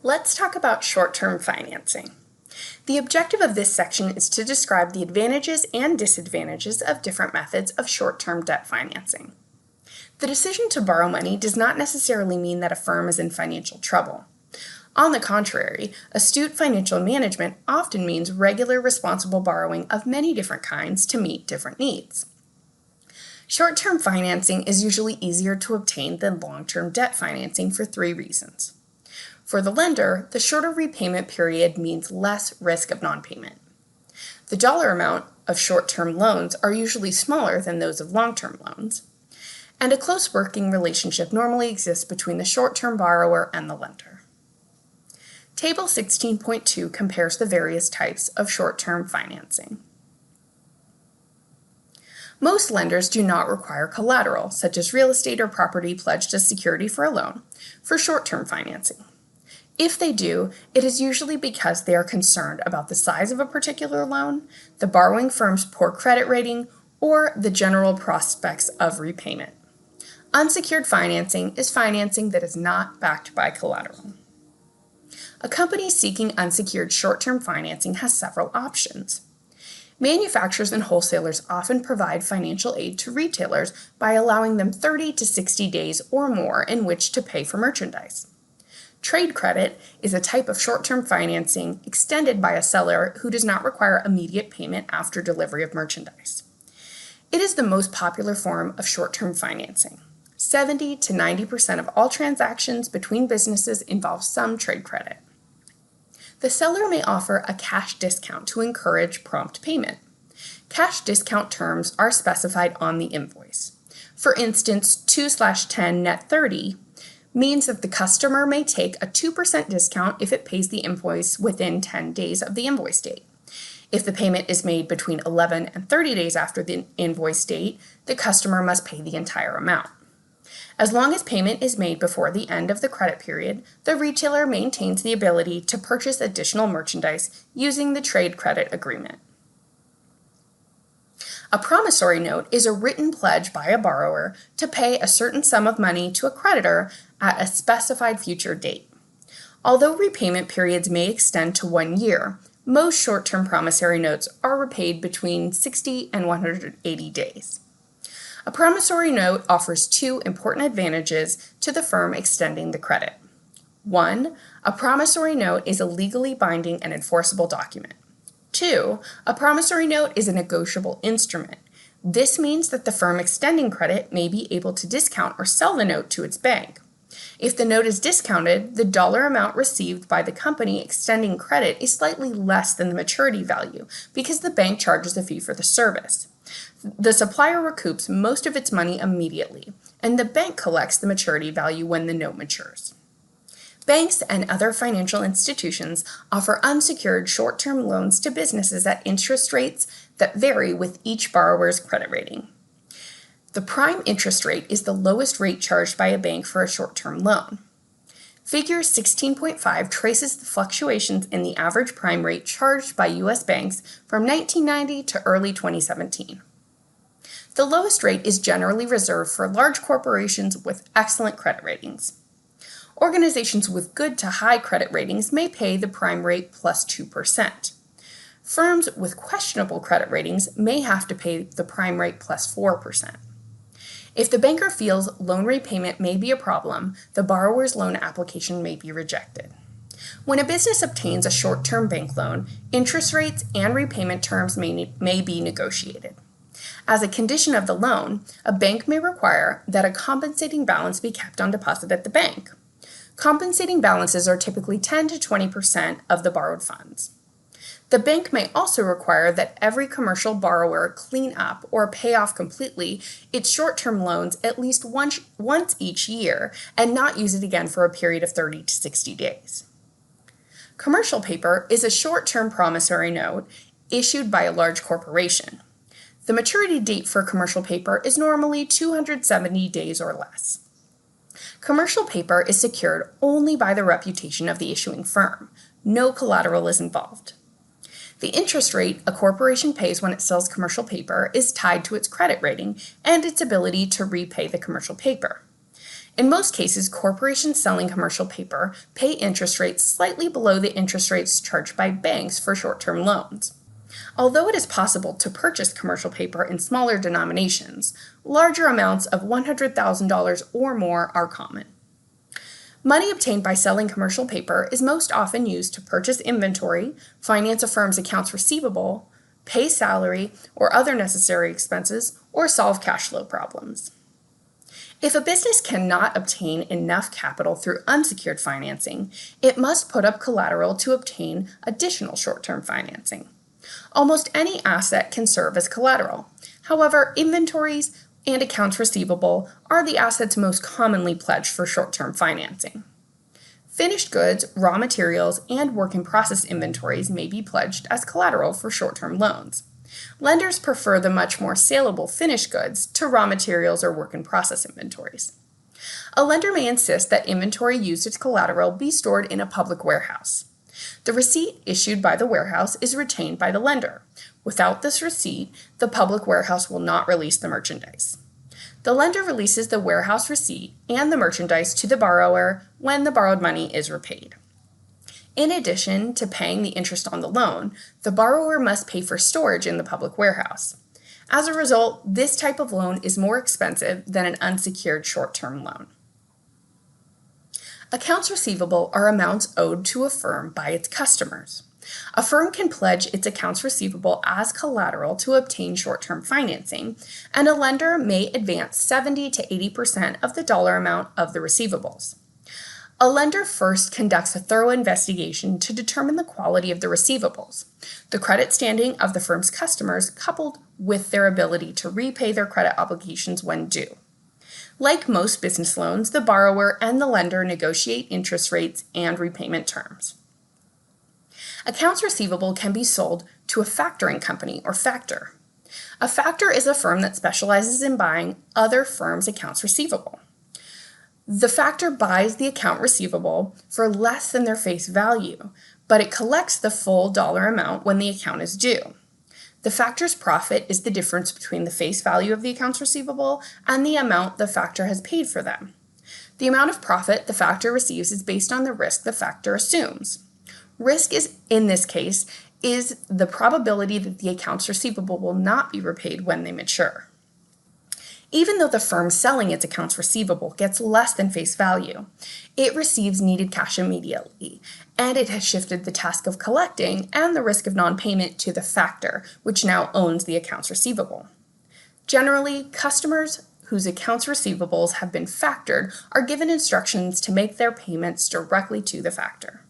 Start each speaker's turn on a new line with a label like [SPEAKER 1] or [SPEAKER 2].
[SPEAKER 1] Let's talk about short-term financing. The objective of this section is to describe the advantages and disadvantages of different methods of short-term debt financing. The decision to borrow money does not necessarily mean that a firm is in financial trouble. On the contrary, astute financial management often means regular responsible borrowing of many different kinds to meet different needs. Short-term financing is usually easier to obtain than long-term debt financing for three reasons. For the lender, the shorter repayment period means less risk of non-payment. The dollar amount of short-term loans are usually smaller than those of long-term loans, and a close working relationship normally exists between the short-term borrower and the lender. Table 16.2 compares the various types of short-term financing. Most lenders do not require collateral, such as real estate or property pledged as security for a loan, for short-term financing. If they do, it is usually because they are concerned about the size of a particular loan, the borrowing firm's poor credit rating, or the general prospects of repayment. Unsecured financing is financing that is not backed by collateral. A company seeking unsecured short-term financing has several options. Manufacturers and wholesalers often provide financial aid to retailers by allowing them 30 to 60 days or more in which to pay for merchandise. Trade credit is a type of short-term financing extended by a seller who does not require immediate payment after delivery of merchandise. It is the most popular form of short-term financing. 70 to 90% of all transactions between businesses involve some trade credit. The seller may offer a cash discount to encourage prompt payment. Cash discount terms are specified on the invoice. For instance, 2/10 net 30 means that the customer may take a 2% discount if it pays the invoice within 10 days of the invoice date. If the payment is made between 11 and 30 days after the invoice date, the customer must pay the entire amount. As long as payment is made before the end of the credit period, the retailer maintains the ability to purchase additional merchandise using the trade credit agreement. A promissory note is a written pledge by a borrower to pay a certain sum of money to a creditor at a specified future date. Although repayment periods may extend to 1 year, most short-term promissory notes are repaid between 60 and 180 days. A promissory note offers two important advantages to the firm extending the credit. 1. A promissory note is a legally binding and enforceable document. 2. A promissory note is a negotiable instrument. This means that the firm extending credit may be able to discount or sell the note to its bank. If the note is discounted, the dollar amount received by the company extending credit is slightly less than the maturity value because the bank charges a fee for the service. The supplier recoups most of its money immediately, and the bank collects the maturity value when the note matures. Banks and other financial institutions offer unsecured short-term loans to businesses at interest rates that vary with each borrower's credit rating. The prime interest rate is the lowest rate charged by a bank for a short-term loan. Figure 16.5 traces the fluctuations in the average prime rate charged by U.S. banks from 1990 to early 2017. The lowest rate is generally reserved for large corporations with excellent credit ratings. Organizations with good to high credit ratings may pay the prime rate plus 2%. Firms with questionable credit ratings may have to pay the prime rate plus 4%. If the banker feels loan repayment may be a problem, the borrower's loan application may be rejected. When a business obtains a short-term bank loan, interest rates and repayment terms may be negotiated. As a condition of the loan, a bank may require that a compensating balance be kept on deposit at the bank. Compensating balances are typically 10 to 20% of the borrowed funds. The bank may also require that every commercial borrower clean up or pay off completely its short-term loans at least once each year and not use it again for a period of 30 to 60 days. Commercial paper is a short-term promissory note issued by a large corporation. The maturity date for commercial paper is normally 270 days or less. Commercial paper is secured only by the reputation of the issuing firm. No collateral is involved. The interest rate a corporation pays when it sells commercial paper is tied to its credit rating and its ability to repay the commercial paper. In most cases, corporations selling commercial paper pay interest rates slightly below the interest rates charged by banks for short-term loans. Although it is possible to purchase commercial paper in smaller denominations, larger amounts of $100,000 or more are common. Money obtained by selling commercial paper is most often used to purchase inventory, finance a firm's accounts receivable, pay salary or other necessary expenses, or solve cash flow problems. If a business cannot obtain enough capital through unsecured financing, it must put up collateral to obtain additional short-term financing. Almost any asset can serve as collateral. However, inventories and accounts receivable are the assets most commonly pledged for short-term financing. Finished goods, raw materials, and work-in-process inventories may be pledged as collateral for short-term loans. Lenders prefer the much more saleable finished goods to raw materials or work-in-process inventories. A lender may insist that inventory used as collateral be stored in a public warehouse. The receipt issued by the warehouse is retained by the lender. Without this receipt, the public warehouse will not release the merchandise. The lender releases the warehouse receipt and the merchandise to the borrower when the borrowed money is repaid. In addition to paying the interest on the loan, the borrower must pay for storage in the public warehouse. As a result, this type of loan is more expensive than an unsecured short-term loan. Accounts receivable are amounts owed to a firm by its customers. A firm can pledge its accounts receivable as collateral to obtain short-term financing, and a lender may advance 70 to 80% of the dollar amount of the receivables. A lender first conducts a thorough investigation to determine the quality of the receivables, the credit standing of the firm's customers, coupled with their ability to repay their credit obligations when due. Like most business loans, the borrower and the lender negotiate interest rates and repayment terms. Accounts receivable can be sold to a factoring company or factor. A factor is a firm that specializes in buying other firms' accounts receivable. The factor buys the account receivable for less than their face value, but it collects the full dollar amount when the account is due. The factor's profit is the difference between the face value of the accounts receivable and the amount the factor has paid for them. The amount of profit the factor receives is based on the risk the factor assumes. Risk in this case, is the probability that the accounts receivable will not be repaid when they mature. Even though the firm selling its accounts receivable gets less than face value, it receives needed cash immediately, and it has shifted the task of collecting and the risk of non-payment to the factor, which now owns the accounts receivable. Generally, customers whose accounts receivables have been factored are given instructions to make their payments directly to the factor.